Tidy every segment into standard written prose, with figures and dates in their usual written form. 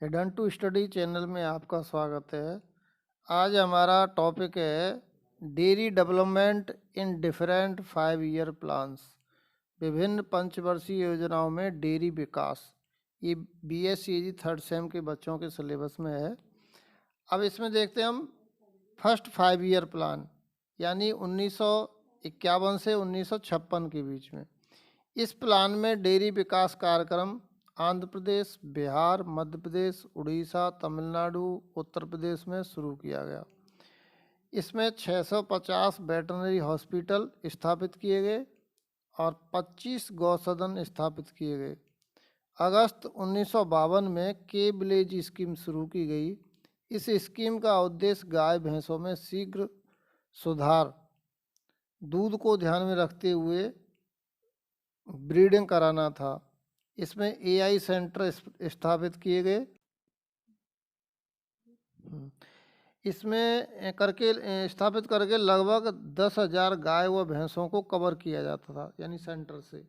Hidden to study channel में आपका स्वागत है। आज हमारा टॉपिक है dairy development in different 5 year plans. विभिन्न पंचवर्षीय योजनाओं में डेयरी विकास। ये BSc थर्ड सेम के बच्चों के सिलेबस में है। अब इसमें देखते हैं हम फर्स्ट 5 ईयर प्लान, यानी 1951 से 1956 के बीच में। इस प्लान में डेयरी विकास कार्यक्रम आंध्र प्रदेश, बिहार, मध्य प्रदेश, उड़ीसा, तमिलनाडु, उत्तर प्रदेश में शुरू किया गया। इसमें 650 वेटरनरी हॉस्पिटल स्थापित किए गए और 25 गौसदन स्थापित किए गए। अगस्त 1952 में के विलेज स्कीम शुरू की गई। इस स्कीम का उद्देश्य गाय भैंसों में शीघ्र सुधार, दूध को ध्यान में रखते हुए ब्रीडिंग कराना था। इसमें AI सेंटर स्थापित किए गए। इसमें स्थापित करके लगभग 10,000 गाय व भैंसों को कवर किया जाता था, यानी सेंटर से।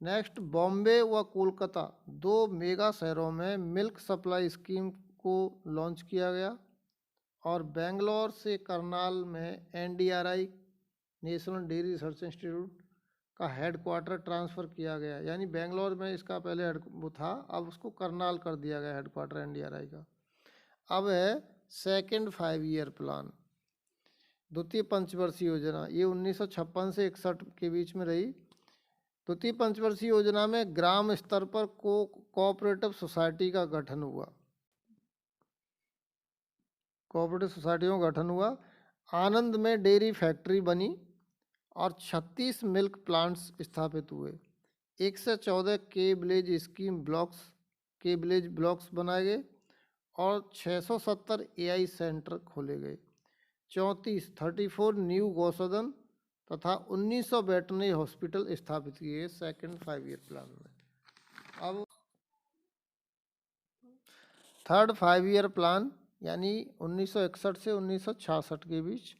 नेक्स्ट, बॉम्बे व कोलकाता, 2 मेगा शहरों में मिल्क सप्लाई स्कीम को लॉन्च किया गया। और बेंगलोर से करनाल में NDRI, national dairy research institute का हेडक्वार्टर ट्रांसफ़र किया गया, यानी बेंगलोर में इसका पहले वो था, अब उसको करनाल कर दिया गया हेडक्वार्टर NDRI का। अब है सेकंड 5 ईयर प्लान, द्वितीय पंचवर्षीय योजना। ये 1956 से 61 के बीच में रही। द्वितीय पंचवर्षीय योजना में ग्राम स्तर पर कोऑपरेटिव सोसाइटी का गठन हुआ। कोऑपरेटिव सोसाइटियों का गठन हुआ। आनंद में डेयरी फैक्ट्री बनी और 36 मिल्क प्लांट्स स्थापित हुए। 1 से 14 के विलेज ब्लॉक्स बनाए गए और 670 AI सेंटर खोले गए। 34 न्यू गौसदन तथा 1900 वेटरनरी हॉस्पिटल स्थापित किए गए सेकंड 5 ईयर प्लान में। अब थर्ड 5 ईयर प्लान, यानी 1961 से 1966 के बीच।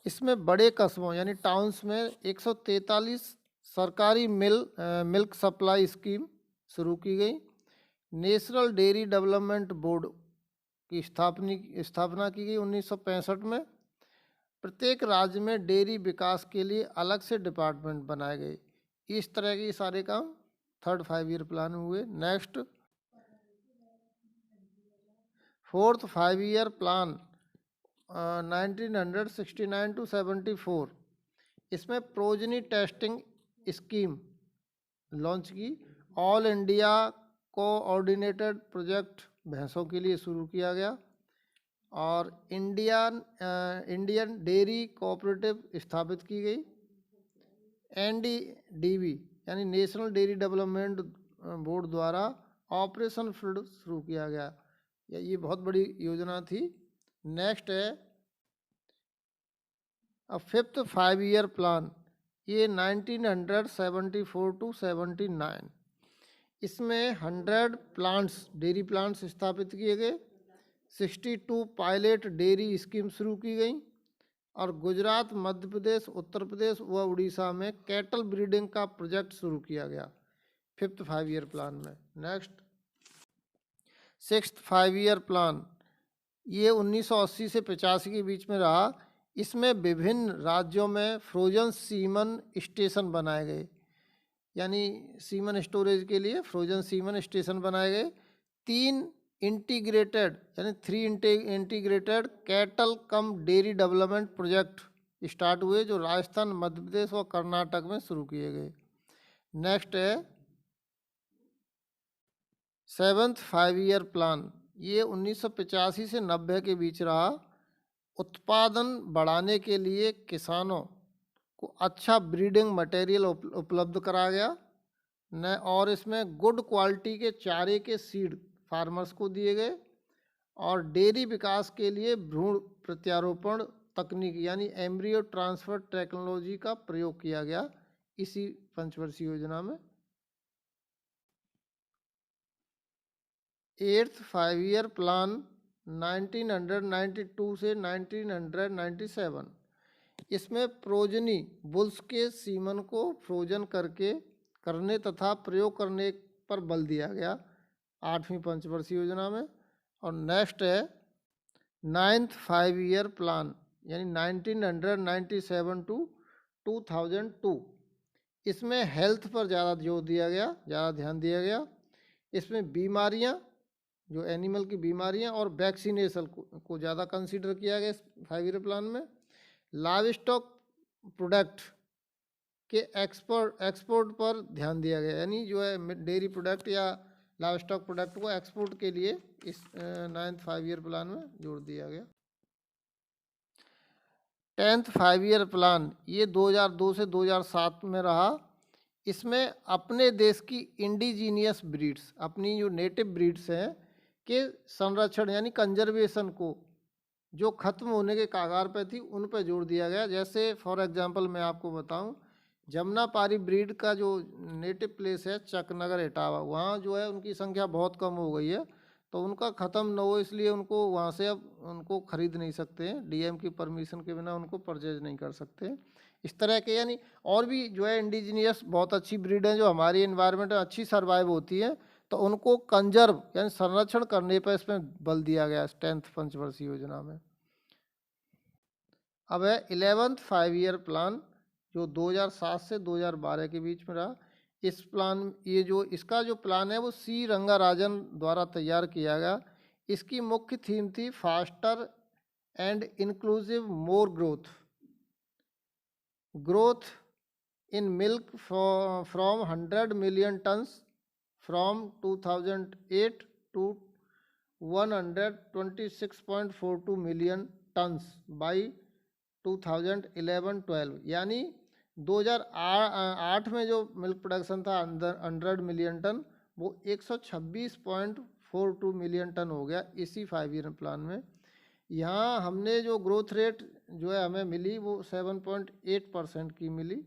इसमें बड़े कस्बों यानी टाउन्स में 143 सरकारी मिल्क सप्लाई स्कीम शुरू की गई। नेशनल डेयरी डेवलपमेंट बोर्ड की स्थापना की गई 1965 में। प्रत्येक राज्य में डेयरी विकास के लिए अलग से डिपार्टमेंट बनाए गए। इस तरह के सारे काम थर्ड 5 ईयर प्लान में हुए। Next, fourth 5 year plan 1969 to 74। इसमें प्रोजनी टेस्टिंग स्कीम लॉन्च की। ऑल इंडिया कोऑर्डिनेटेड प्रोजेक्ट भैंसों के लिए शुरू किया गया। और इंडियन डेयरी कोऑपरेटिव स्थापित की गई। NDDB यानी नेशनल डेयरी डेवलपमेंट बोर्ड द्वारा ऑपरेशन फ्लड शुरू किया गया। ये बहुत बड़ी योजना थी। नेक्स्ट है फिफ्थ 5 ईयर प्लान, ये 1974 टू 79। इसमें 100 प्लांट्स, डेयरी प्लांट्स स्थापित किए गए। 62 पायलट डेयरी स्कीम शुरू की गई और गुजरात, मध्य प्रदेश, उत्तर प्रदेश व उड़ीसा में कैटल ब्रीडिंग का प्रोजेक्ट शुरू किया गया फिफ्थ 5 ईयर प्लान में। नेक्स्ट, सिक्स्थ 5 ईयर प्लान, ये 1980 से 85 के बीच में रहा। इसमें विभिन्न राज्यों में फ्रोजन सीमन स्टेशन बनाए गए, यानी सीमन स्टोरेज के लिए फ्रोजन सीमन स्टेशन बनाए गए। 3 इंटीग्रेटेड यानी 3 इंटीग्रेटेड कैटल कम डेयरी डेवलपमेंट प्रोजेक्ट स्टार्ट हुए, जो राजस्थान, मध्य प्रदेश और कर्नाटक में शुरू किए गए। नेक्स्ट है सेवन्थ 5 ईयर प्लान, ये 1985 से 90 के बीच रहा। उत्पादन बढ़ाने के लिए किसानों को अच्छा ब्रीडिंग मटेरियल उपलब्ध कराया गया न, और इसमें गुड क्वालिटी के चारे के सीड फार्मर्स को दिए गए। और डेयरी विकास के लिए भ्रूण प्रत्यारोपण तकनीक यानी एम्ब्रियो ट्रांसफर टेक्नोलॉजी का प्रयोग किया गया इसी पंचवर्षीय योजना में। एट्थ 5 ईयर प्लान 1992 से 1997। इसमें प्रोजनी बुल्स के सीमन को फ्रोजन करने तथा प्रयोग करने पर बल दिया गया। 8वीं पंचवर्षीय योजना में। और नेक्स्ट है 9th 5 ईयर प्लान, यानी 1997 टू 2002। इसमें हेल्थ पर ज़्यादा जोर दिया गया, ज़्यादा ध्यान दिया गया। इसमें बीमारियां, जो एनिमल की बीमारियां और वैक्सीनेशन को ज़्यादा कंसीडर किया गया इस 5 ईयर प्लान में। लाइव स्टॉक प्रोडक्ट के एक्सपोर्ट पर ध्यान दिया गया, यानी जो है डेयरी प्रोडक्ट या लाइव स्टॉक प्रोडक्ट को एक्सपोर्ट के लिए इस 9th 5 ईयर प्लान में जोर दिया गया। 10th 5 ईयर प्लान ये 2002 से 2007 में रहा। इसमें अपने देश की इंडिजीनियस ब्रीड्स, अपनी जो नेटिव ब्रीड्स हैं के संरक्षण यानी कंजर्वेशन को, जो खत्म होने के कागार पे थी, उन पर जोर दिया गया। जैसे फॉर एग्जांपल मैं आपको बताऊं, जमुनापारी ब्रीड का जो नेटिव प्लेस है चकनगर इटावा, वहाँ जो है उनकी संख्या बहुत कम हो गई है, तो उनका ख़त्म न हो इसलिए उनको वहाँ से अब उनको ख़रीद नहीं सकते हैं, डीएम की परमिशन के बिना उनको परचेज नहीं कर सकते। इस तरह के यानी और भी जो है इंडिजीनियस बहुत अच्छी ब्रीड हैं जो हमारी इन्वायरमेंट में अच्छी सर्वाइव होती हैं, तो उनको कंजर्व यानी संरक्षण करने पर इसमें बल दिया गया 10th पंचवर्षीय योजना में। अब है 11th 5 ईयर प्लान जो 2007 से 2012 के बीच में रहा। इस प्लान ये जो इसका जो प्लान है वो सी रंगाराजन द्वारा तैयार किया गया। इसकी मुख्य थीम थी faster and inclusive more growth in milk from 100 million tons from 2008 to 126.42 million tons by 2011-12, यानी 2008 में जो मिल्क प्रोडक्शन था 100 मिलियन टन, वो 126.42 मिलियन टन हो गया इसी 5 ईयर प्लान में। यहाँ हमने जो ग्रोथ रेट जो है हमें मिली वो 7.8% की मिली।